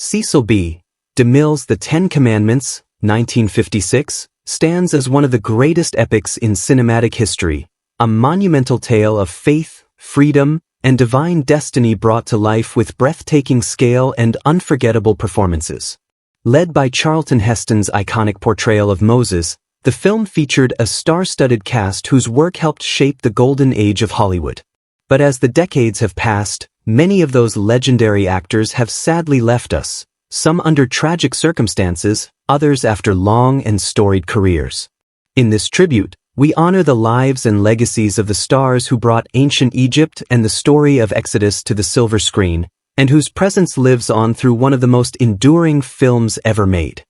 Cecil B. DeMille's The Ten Commandments, 1956, stands as one of the greatest epics in cinematic history, a monumental tale of faith, freedom, and divine destiny brought to life with breathtaking scale and unforgettable performances. Led by Charlton Heston's iconic portrayal of Moses, the film featured a star-studded cast whose work helped shape the golden age of Hollywood. But as the decades have passed, many of those legendary actors have sadly left us, some under tragic circumstances, others after long and storied careers. In this tribute, we honor the lives and legacies of the stars who brought ancient Egypt and the story of Exodus to the silver screen, and whose presence lives on through one of the most enduring films ever made.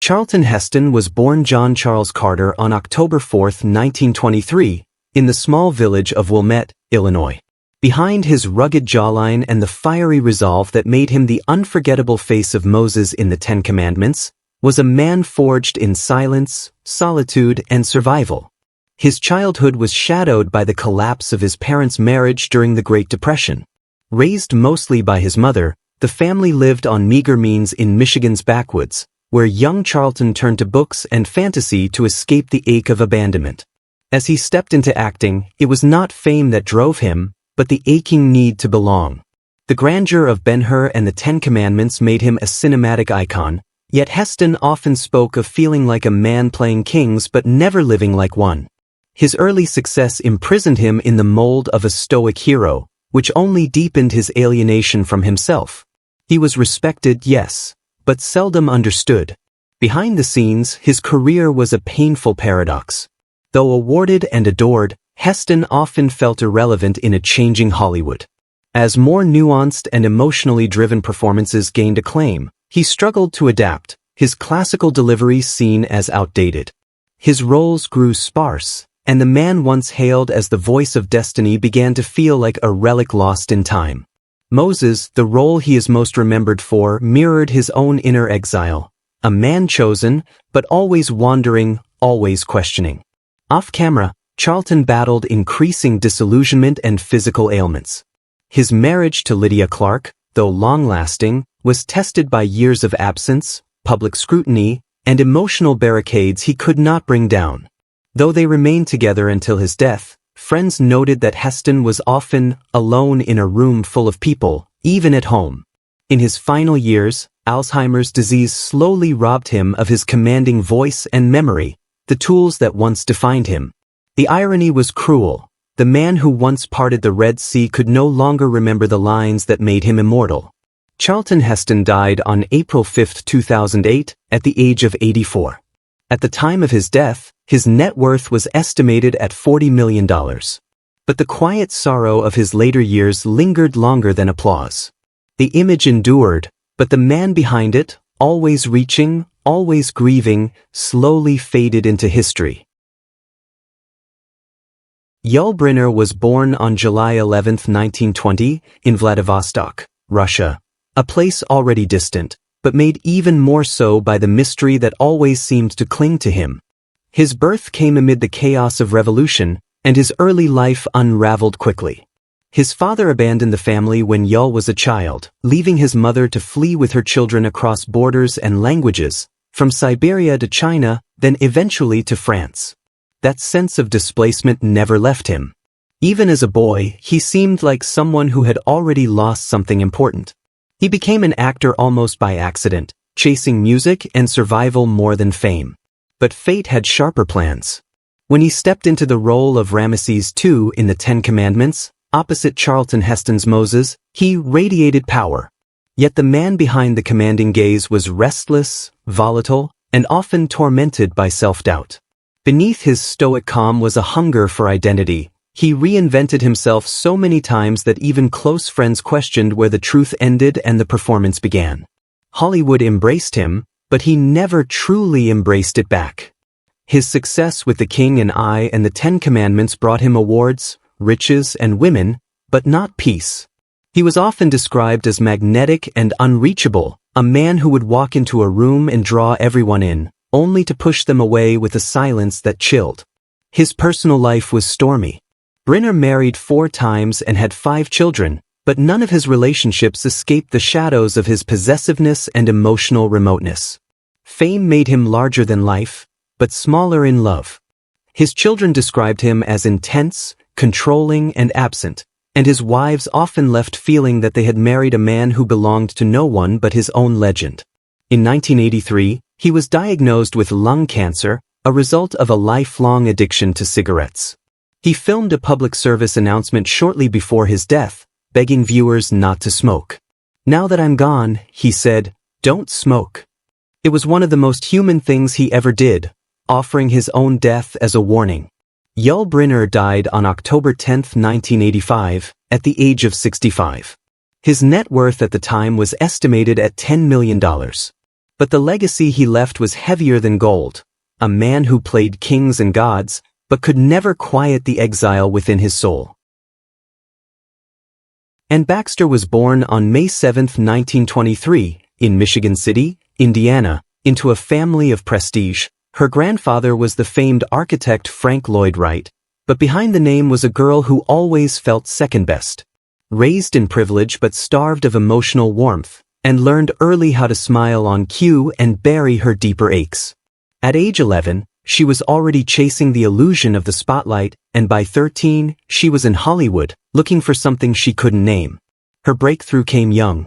Charlton Heston was born John Charles Carter on October 4, 1923, in the small village of Wilmette, Illinois. Behind his rugged jawline and the fiery resolve that made him the unforgettable face of Moses in the Ten Commandments, was a man forged in silence, solitude, and survival. His childhood was shadowed by the collapse of his parents' marriage during the Great Depression. Raised mostly by his mother, the family lived on meager means in Michigan's backwoods, where young Charlton turned to books and fantasy to escape the ache of abandonment. As he stepped into acting, it was not fame that drove him, but the aching need to belong. The grandeur of Ben-Hur and the Ten Commandments made him a cinematic icon, yet Heston often spoke of feeling like a man playing kings but never living like one. His early success imprisoned him in the mold of a stoic hero, which only deepened his alienation from himself. He was respected, yes, but seldom understood. Behind the scenes, his career was a painful paradox. Though awarded and adored, Heston often felt irrelevant in a changing Hollywood. As more nuanced and emotionally driven performances gained acclaim, he struggled to adapt, his classical delivery seen as outdated. His roles grew sparse, and the man once hailed as the voice of destiny began to feel like a relic lost in time. Moses, the role he is most remembered for, mirrored his own inner exile, a man chosen, but always wandering, always questioning. Off-camera, Charlton battled increasing disillusionment and physical ailments. His marriage to Lydia Clark, though long-lasting, was tested by years of absence, public scrutiny, and emotional barricades he could not bring down. Though they remained together until his death, friends noted that Heston was often alone in a room full of people, even at home. In his final years, Alzheimer's disease slowly robbed him of his commanding voice and memory, the tools that once defined him. The irony was cruel. The man who once parted the Red Sea could no longer remember the lines that made him immortal. Charlton Heston died on April 5, 2008, at the age of 84. At the time of his death, his net worth was estimated at $40 million. But the quiet sorrow of his later years lingered longer than applause. The image endured, but the man behind it, always reaching, always grieving, slowly faded into history. Yul Brynner was born on July 11, 1920, in Vladivostok, Russia, a place already distant, but made even more so by the mystery that always seemed to cling to him. His birth came amid the chaos of revolution, and his early life unraveled quickly. His father abandoned the family when Yul was a child, leaving his mother to flee with her children across borders and languages, from Siberia to China, then eventually to France. That sense of displacement never left him. Even as a boy, he seemed like someone who had already lost something important. He became an actor almost by accident, chasing music and survival more than fame. But fate had sharper plans. When he stepped into the role of Ramesses II in the Ten Commandments, opposite Charlton Heston's Moses, he radiated power. Yet the man behind the commanding gaze was restless, volatile, and often tormented by self-doubt. Beneath his stoic calm was a hunger for identity. He reinvented himself so many times that even close friends questioned where the truth ended and the performance began. Hollywood embraced him, but he never truly embraced it back. His success with The King and I and the Ten Commandments brought him awards, riches, and women, but not peace. He was often described as magnetic and unreachable, a man who would walk into a room and draw everyone in, only to push them away with a silence that chilled. His personal life was stormy. Brynner married 4 times and had 5 children, But none of his relationships escaped the shadows of his possessiveness and emotional remoteness. Fame made him larger than life, but smaller in love. His children described him as intense, controlling, and absent, and his wives often left feeling that they had married a man who belonged to no one but his own legend. In 1983, he was diagnosed with lung cancer, a result of a lifelong addiction to cigarettes. He filmed a public service announcement shortly before his death, begging viewers not to smoke. "Now that I'm gone," he said, "don't smoke." It was one of the most human things he ever did, offering his own death as a warning. Yul Brynner died on October 10, 1985, at the age of 65. His net worth at the time was estimated at $10 million. But the legacy he left was heavier than gold, a man who played kings and gods, but could never quiet the exile within his soul. Ann Baxter was born on May 7, 1923, in Michigan City, Indiana, into a family of prestige. Her grandfather was the famed architect Frank Lloyd Wright, but behind the name was a girl who always felt second best. Raised in privilege but starved of emotional warmth, and learned early how to smile on cue and bury her deeper aches. At age 11, she was already chasing the illusion of the spotlight, and by 13, she was in Hollywood, looking for something she couldn't name. Her breakthrough came young.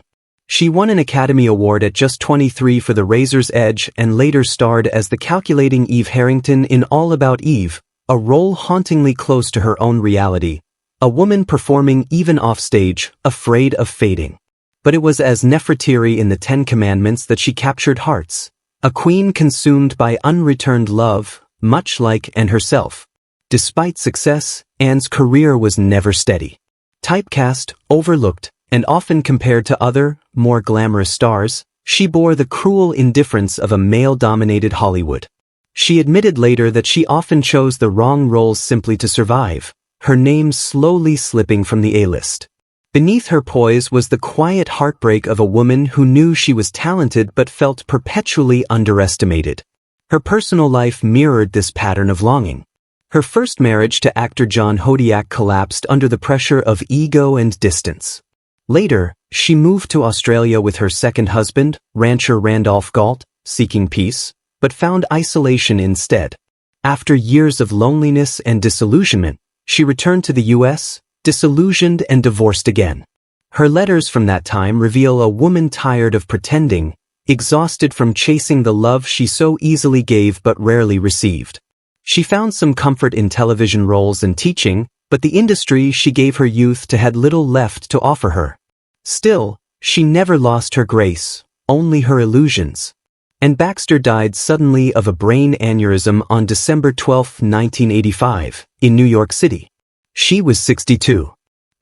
She won an Academy Award at just 23 for The Razor's Edge and later starred as the calculating Eve Harrington in All About Eve, a role hauntingly close to her own reality, a woman performing even offstage, afraid of fading. But it was as Nefertiti in the Ten Commandments that she captured hearts, a queen consumed by unreturned love, much like Anne herself. Despite success, Anne's career was never steady. Typecast, overlooked, and often compared to other, more glamorous stars, she bore the cruel indifference of a male-dominated Hollywood. She admitted later that she often chose the wrong roles simply to survive, her name slowly slipping from the A-list. Beneath her poise was the quiet heartbreak of a woman who knew she was talented but felt perpetually underestimated. Her personal life mirrored this pattern of longing. Her first marriage to actor John Hodiak collapsed under the pressure of ego and distance. Later, she moved to Australia with her second husband, rancher Randolph Galt, seeking peace, but found isolation instead. After years of loneliness and disillusionment, she returned to the U.S., disillusioned and divorced again. Her letters from that time reveal a woman tired of pretending, exhausted from chasing the love she so easily gave but rarely received. She found some comfort in television roles and teaching, but the industry she gave her youth to had little left to offer her. Still, she never lost her grace, only her illusions. Ann Baxter died suddenly of a brain aneurysm on December 12, 1985, in New York City. She was 62.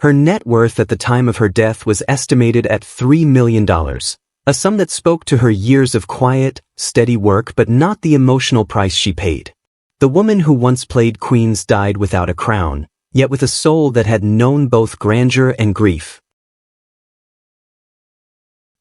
Her net worth at the time of her death was estimated at $3 million, a sum that spoke to her years of quiet, steady work but not the emotional price she paid. The woman who once played queens died without a crown, yet with a soul that had known both grandeur and grief.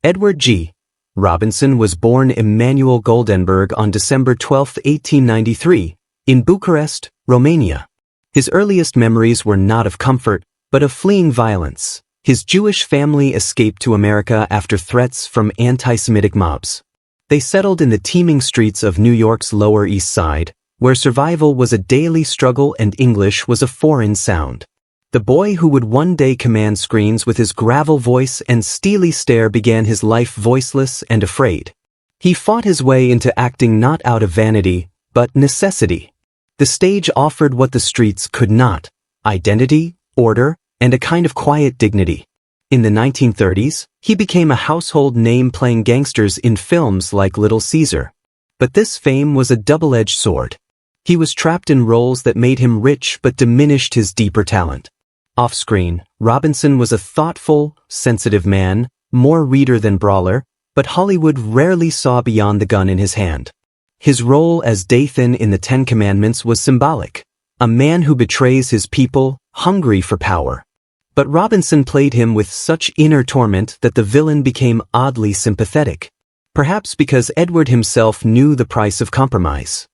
Edward G. Robinson was born Emanuel Goldenberg on December 12, 1893, in Bucharest, Romania. His earliest memories were not of comfort, but of fleeing violence. His Jewish family escaped to America after threats from anti-Semitic mobs. They settled in the teeming streets of New York's Lower East Side, where survival was a daily struggle and English was a foreign sound. The boy who would one day command screens with his gravel voice and steely stare began his life voiceless and afraid. He fought his way into acting not out of vanity, but necessity. The stage offered what the streets could not: identity, order, and a kind of quiet dignity. In the 1930s, he became a household name playing gangsters in films like Little Caesar. But this fame was a double-edged sword. He was trapped in roles that made him rich but diminished his deeper talent. Off-screen, Robinson was a thoughtful, sensitive man, more reader than brawler, but Hollywood rarely saw beyond the gun in his hand. His role as Dathan in the Ten Commandments was symbolic, a man who betrays his people, hungry for power. But Robinson played him with such inner torment that the villain became oddly sympathetic. Perhaps because Edward himself knew the price of compromise.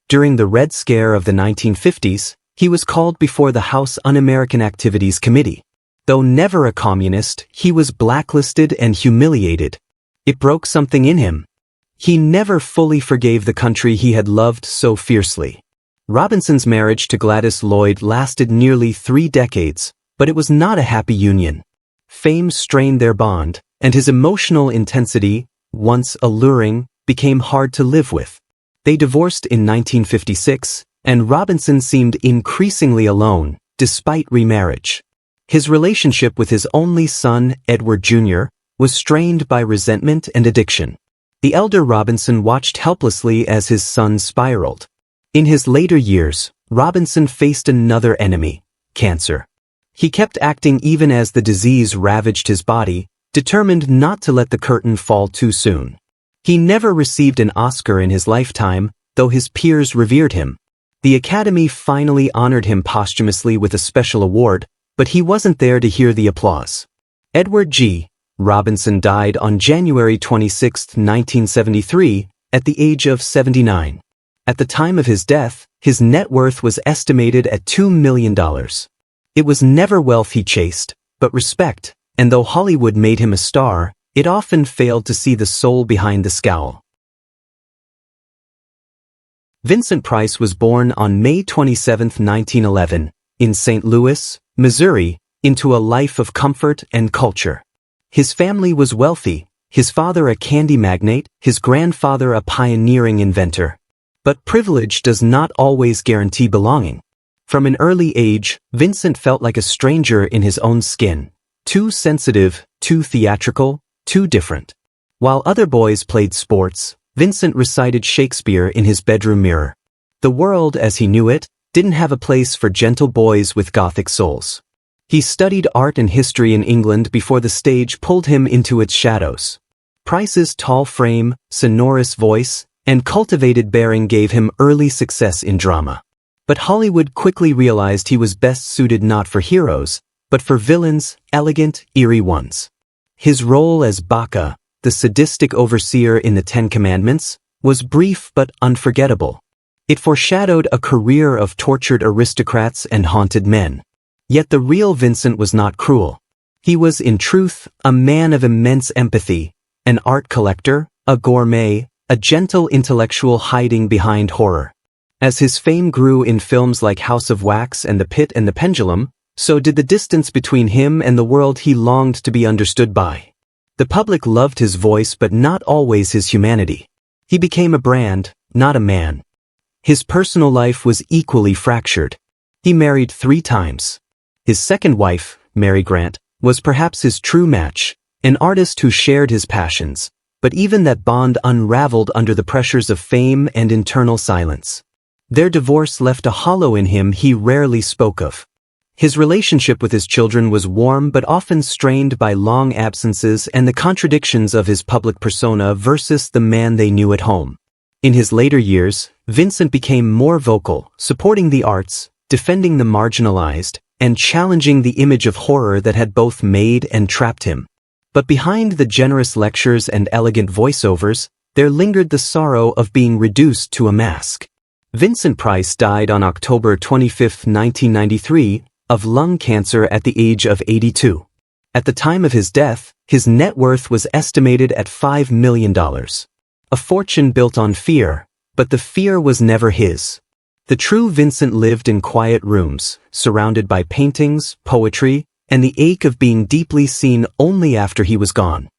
During the Red Scare of the 1950s, he was called before the House Un-American Activities Committee. Though never a communist, he was blacklisted and humiliated. It broke something in him. He never fully forgave the country he had loved so fiercely. Robinson's marriage to Gladys Lloyd lasted nearly 3 decades, but it was not a happy union. Fame strained their bond, and his emotional intensity, once alluring, became hard to live with. They divorced in 1956, and Robinson seemed increasingly alone, despite remarriage. His relationship with his only son, Edward Jr., was strained by resentment and addiction. The elder Robinson watched helplessly as his son spiraled. In his later years, Robinson faced another enemy, cancer. He kept acting even as the disease ravaged his body, determined not to let the curtain fall too soon. He never received an Oscar in his lifetime, though his peers revered him. The Academy finally honored him posthumously with a special award, but he wasn't there to hear the applause. Edward G. Robinson died on January 26, 1973, at the age of 79. At the time of his death, his net worth was estimated at $2 million. It was never wealth he chased, but respect, and though Hollywood made him a star, it often failed to see the soul behind the scowl. Vincent Price was born on May 27, 1911, in St. Louis, Missouri, into a life of comfort and culture. His family was wealthy, his father a candy magnate, his grandfather a pioneering inventor. But privilege does not always guarantee belonging. From an early age, Vincent felt like a stranger in his own skin, too sensitive, too theatrical, too different. While other boys played sports, Vincent recited Shakespeare in his bedroom mirror. The world, as he knew it, didn't have a place for gentle boys with Gothic souls. He studied art and history in England before the stage pulled him into its shadows. Price's tall frame, sonorous voice, and cultivated bearing gave him early success in drama. But Hollywood quickly realized he was best suited not for heroes, but for villains, elegant, eerie ones. His role as Baka, the sadistic overseer in the Ten Commandments, was brief but unforgettable. It foreshadowed a career of tortured aristocrats and haunted men. Yet the real Vincent was not cruel. He was, in truth, a man of immense empathy, an art collector, a gourmet, a gentle intellectual hiding behind horror. As his fame grew in films like House of Wax and The Pit and the Pendulum, so did the distance between him and the world he longed to be understood by. The public loved his voice but not always his humanity. He became a brand, not a man. His personal life was equally fractured. He married 3 times. His second wife, Mary Grant, was perhaps his true match, an artist who shared his passions, but even that bond unraveled under the pressures of fame and internal silence. Their divorce left a hollow in him he rarely spoke of. His relationship with his children was warm but often strained by long absences and the contradictions of his public persona versus the man they knew at home. In his later years, Vincent became more vocal, supporting the arts, defending the marginalized, and challenging the image of horror that had both made and trapped him. But behind the generous lectures and elegant voiceovers, there lingered the sorrow of being reduced to a mask. Vincent Price died on October 25, 1993, of lung cancer at the age of 82. At the time of his death, his net worth was estimated at $5 million. A fortune built on fear, but the fear was never his. The true Vincent lived in quiet rooms, surrounded by paintings, poetry, and the ache of being deeply seen only after he was gone.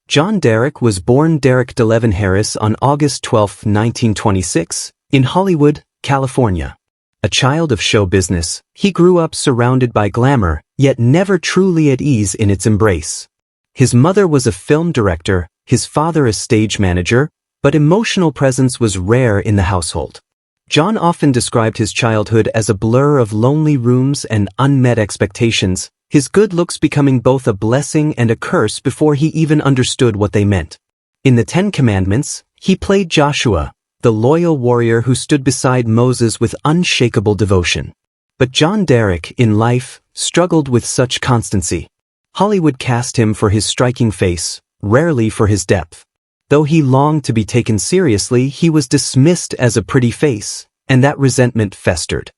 John Derek was born Derek DeLevin Harris on August 12, 1926, in Hollywood, California. A child of show business, he grew up surrounded by glamour, yet never truly at ease in its embrace. His mother was a film director, his father a stage manager, but emotional presence was rare in the household. John often described his childhood as a blur of lonely rooms and unmet expectations, his good looks becoming both a blessing and a curse before he even understood what they meant. In the Ten Commandments, he played Joshua, the loyal warrior who stood beside Moses with unshakable devotion. But John Derek, in life, struggled with such constancy. Hollywood cast him for his striking face, rarely for his depth. Though he longed to be taken seriously, he was dismissed as a pretty face, and that resentment festered.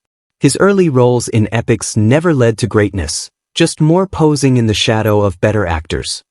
His early roles in epics never led to greatness, just more posing in the shadow of better actors.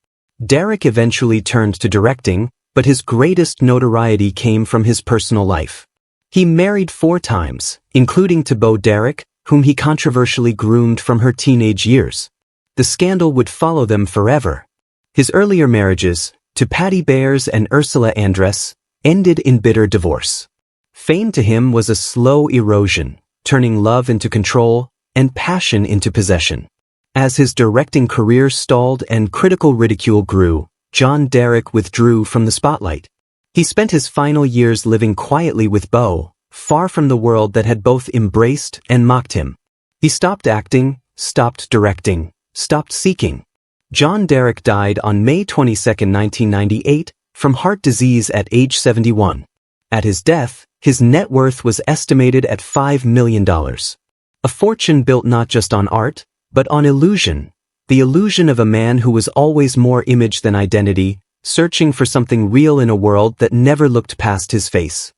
Derek eventually turned to directing, but his greatest notoriety came from his personal life. He married 4 times, including to Bo Derek, whom he controversially groomed from her teenage years. The scandal would follow them forever. His earlier marriages, to Patty Bayers and Ursula Andress, ended in bitter divorce. Fame to him was a slow erosion, turning love into control and passion into possession. As his directing career stalled and critical ridicule grew, John Derek withdrew from the spotlight. He spent his final years living quietly with Bo, far from the world that had both embraced and mocked him. He stopped acting, stopped directing, stopped seeking. John Derek died on May 22, 1998, from heart disease at age 71. At his death, his net worth was estimated at $5 million. A fortune built not just on art, but on illusion, the illusion of a man who was always more image than identity, searching for something real in a world that never looked past his face.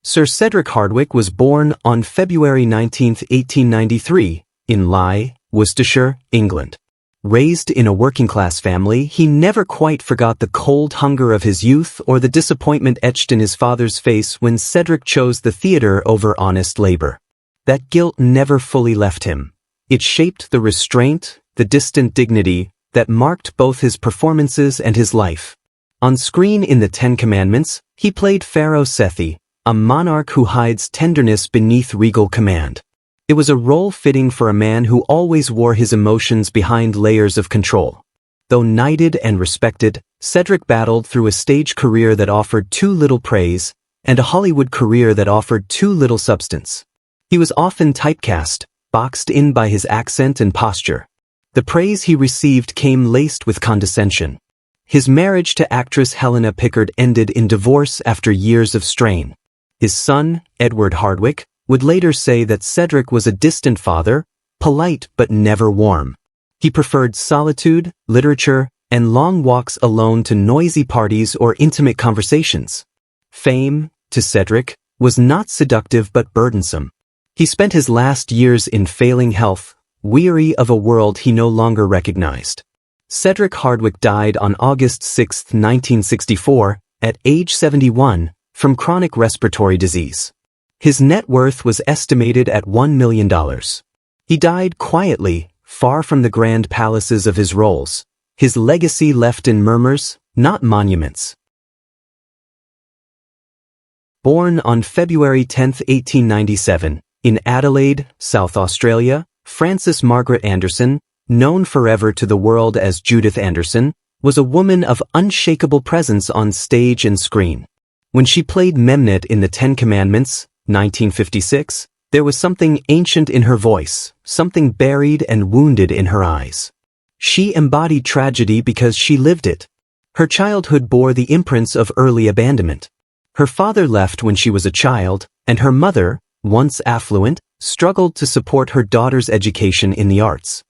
Sir Cedric Hardwicke was born on February 19, 1893, in Lye, Worcestershire, England. Raised in a working-class family, he never quite forgot the cold hunger of his youth or the disappointment etched in his father's face when Cedric chose the theater over honest labor. That guilt never fully left him. It shaped the restraint, the distant dignity, that marked both his performances and his life. On screen in The 10 Commandments, he played Pharaoh Sethi, a monarch who hides tenderness beneath regal command. It was a role fitting for a man who always wore his emotions behind layers of control. Though knighted and respected, Cedric battled through a stage career that offered too little praise, and a Hollywood career that offered too little substance. He was often typecast, boxed in by his accent and posture. The praise he received came laced with condescension. His marriage to actress Helena Pickard ended in divorce after years of strain. His son, Edward Hardwicke, would later say that Cedric was a distant father, polite but never warm. He preferred solitude, literature, and long walks alone to noisy parties or intimate conversations. Fame, to Cedric, was not seductive but burdensome. He spent his last years in failing health, weary of a world he no longer recognized. Cedric Hardwicke died on August 6, 1964, at age 71, from chronic respiratory disease. His net worth was estimated at $1 million. He died quietly, far from the grand palaces of his roles, his legacy left in murmurs, not monuments. Born on February 10, 1897, in Adelaide, South Australia, Frances Margaret Anderson, known forever to the world as Judith Anderson, was a woman of unshakable presence on stage and screen. When she played Memnet in The 10 Commandments, 1956, there was something ancient in her voice, something buried and wounded in her eyes. She embodied tragedy because she lived it. Her childhood bore the imprints of early abandonment. Her father left when she was a child, and her mother, once affluent, struggled to support her daughter's education in the arts.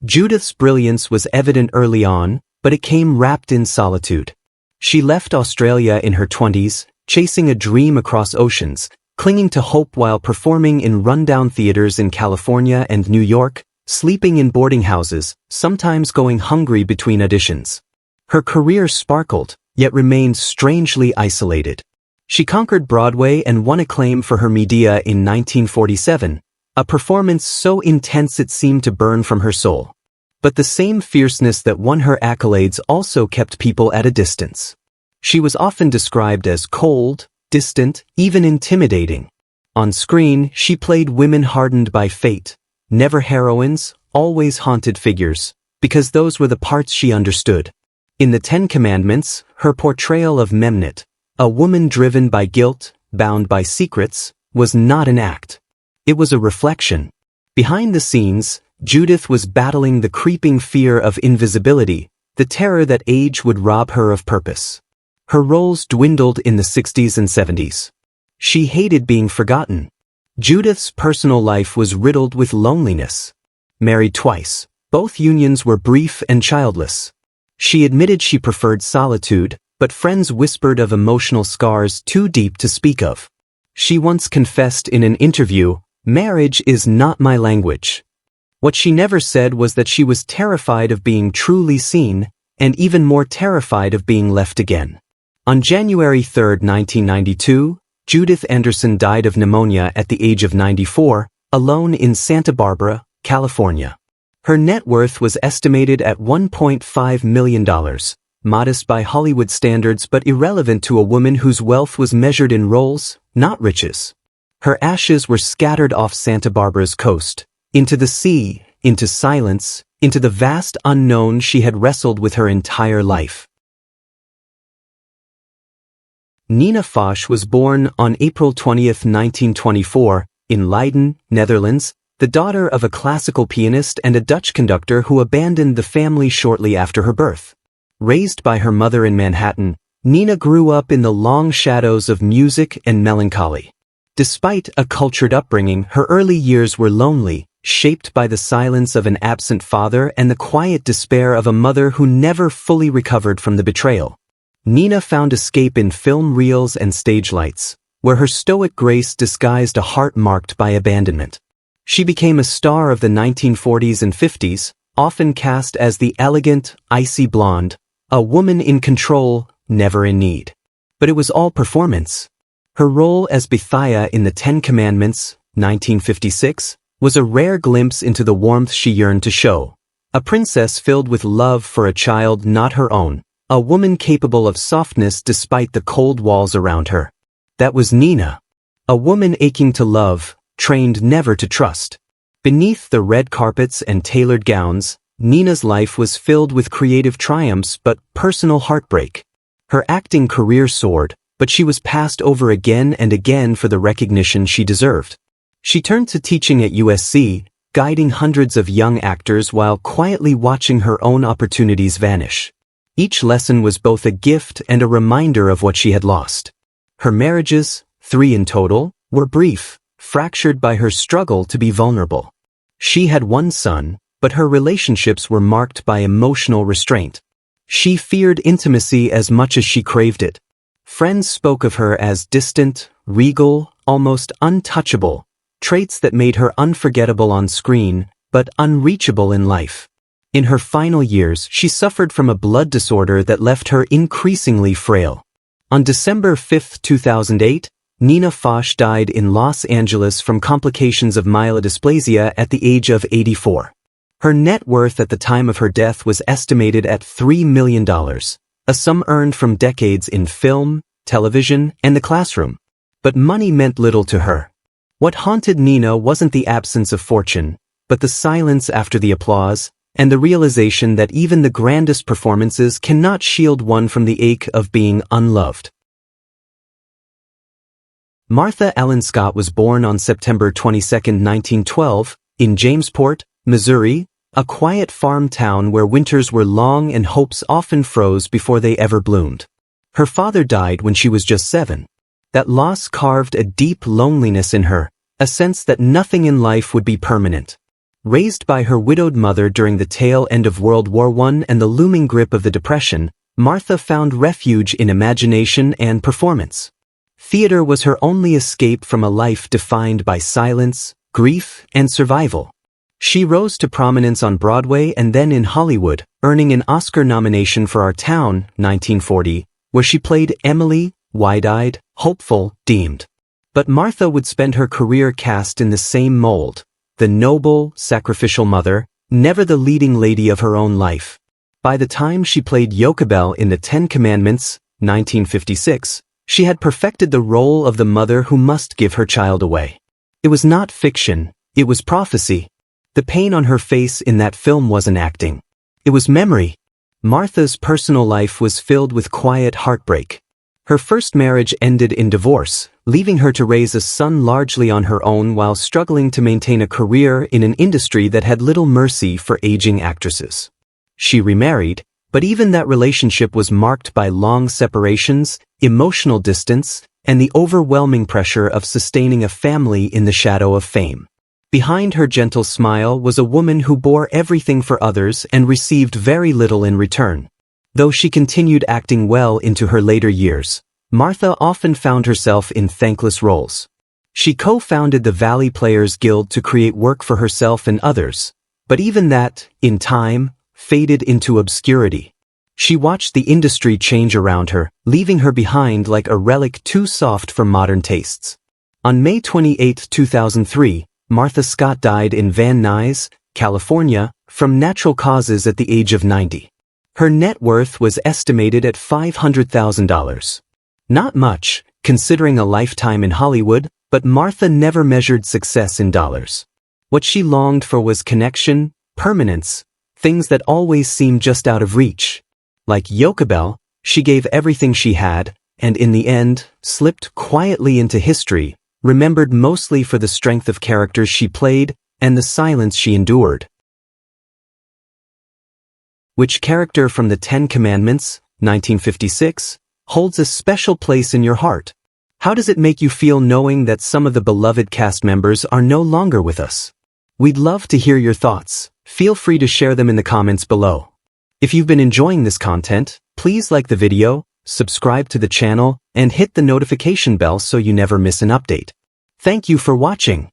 Judith's brilliance was evident early on, but it came wrapped in solitude. She left Australia in her 20s, chasing a dream across oceans, clinging to hope while performing in rundown theaters in California and New York, sleeping in boarding houses, sometimes going hungry between auditions. Her career sparkled, yet remained strangely isolated. She conquered Broadway and won acclaim for her Medea in 1947, a performance so intense it seemed to burn from her soul. But the same fierceness that won her accolades also kept people at a distance. She was often described as cold, distant, even intimidating. On screen, she played women hardened by fate, never heroines, always haunted figures, because those were the parts she understood. In The 10 Commandments, her portrayal of Memnet, a woman driven by guilt, bound by secrets, was not an act. It was a reflection. Behind the scenes, Judith was battling the creeping fear of invisibility, the terror that age would rob her of purpose. Her roles dwindled in the 60s and 70s. She hated being forgotten. Judith's personal life was riddled with loneliness. Married twice, both unions were brief and childless. She admitted she preferred solitude, but friends whispered of emotional scars too deep to speak of. She once confessed in an interview, "Marriage is not my language." What she never said was that she was terrified of being truly seen, and even more terrified of being left again. On January 3, 1992, Judith Anderson died of pneumonia at the age of 94, alone in Santa Barbara, California. Her net worth was estimated at $1.5 million, modest by Hollywood standards but irrelevant to a woman whose wealth was measured in roles, not riches. Her ashes were scattered off Santa Barbara's coast, into the sea, into silence, into the vast unknown she had wrestled with her entire life. Nina Foch was born on April 20, 1924, in Leiden, Netherlands, the daughter of a classical pianist and a Dutch conductor who abandoned the family shortly after her birth. Raised by her mother in Manhattan, Nina grew up in the long shadows of music and melancholy. Despite a cultured upbringing, her early years were lonely, shaped by the silence of an absent father and the quiet despair of a mother who never fully recovered from the betrayal. Nina found escape in film reels and stage lights, where her stoic grace disguised a heart marked by abandonment. She became a star of the 1940s and 50s, often cast as the elegant, icy blonde, a woman in control, never in need. But it was all performance. Her role as Bithiah in The Ten Commandments, 1956, was a rare glimpse into the warmth she yearned to show. A princess filled with love for a child not her own, a woman capable of softness despite the cold walls around her. That was Nina. A woman aching to love, trained never to trust. Beneath the red carpets and tailored gowns, Nina's life was filled with creative triumphs but personal heartbreak. Her acting career soared, but she was passed over again and again for the recognition she deserved. She turned to teaching at USC, guiding hundreds of young actors while quietly watching her own opportunities vanish. Each lesson was both a gift and a reminder of what she had lost. Her marriages, 3 in total, were brief, fractured by her struggle to be vulnerable. She had 1 son, but her relationships were marked by emotional restraint. She feared intimacy as much as she craved it. Friends spoke of her as distant, regal, almost untouchable, traits that made her unforgettable on screen, but unreachable in life. In her final years, she suffered from a blood disorder that left her increasingly frail. On December 5, 2008, Nina Foch died in Los Angeles from complications of myelodysplasia at the age of 84. Her net worth at the time of her death was estimated at $3 million, a sum earned from decades in film, television, and the classroom. But money meant little to her. What haunted Nina wasn't the absence of fortune, but the silence after the applause, and the realization that even the grandest performances cannot shield one from the ache of being unloved. Martha Ellen Scott was born on September 22, 1912, in Jamesport, Missouri, a quiet farm town where winters were long and hopes often froze before they ever bloomed. Her father died when she was just 7. That loss carved a deep loneliness in her, a sense that nothing in life would be permanent. Raised by her widowed mother during the tail end of World War I and the looming grip of the Depression, Martha found refuge in imagination and performance. Theater was her only escape from a life defined by silence, grief, and survival. She rose to prominence on Broadway and then in Hollywood, earning an Oscar nomination for Our Town, 1940, where she played Emily, wide-eyed, hopeful, deemed. But Martha would spend her career cast in the same mold. The noble, sacrificial mother, never the leading lady of her own life. By the time she played Jochebed in The Ten Commandments, 1956, she had perfected the role of the mother who must give her child away. It was not fiction, it was prophecy. The pain on her face in that film wasn't acting. It was memory. Martha's personal life was filled with quiet heartbreak. Her first marriage ended in divorce, leaving her to raise a son largely on her own while struggling to maintain a career in an industry that had little mercy for aging actresses. She remarried, but even that relationship was marked by long separations, emotional distance, and the overwhelming pressure of sustaining a family in the shadow of fame. Behind her gentle smile was a woman who bore everything for others and received very little in return. Though she continued acting well into her later years, Martha often found herself in thankless roles. She co-founded the Valley Players Guild to create work for herself and others, but even that, in time, faded into obscurity. She watched the industry change around her, leaving her behind like a relic too soft for modern tastes. On May 28, 2003, Martha Scott died in Van Nuys, California, from natural causes at the age of 90. Her net worth was estimated at $500,000. Not much, considering a lifetime in Hollywood, but Martha never measured success in dollars. What she longed for was connection, permanence, things that always seemed just out of reach. Like Jochebed, she gave everything she had, and in the end, slipped quietly into history, remembered mostly for the strength of characters she played and the silence she endured. Which character from the 10 Commandments, 1956, holds a special place in your heart? How does it make you feel knowing that some of the beloved cast members are no longer with us? We'd love to hear your thoughts. Feel free to share them in the comments below. If you've been enjoying this content, please like the video, subscribe to the channel, and hit the notification bell so you never miss an update. Thank you for watching.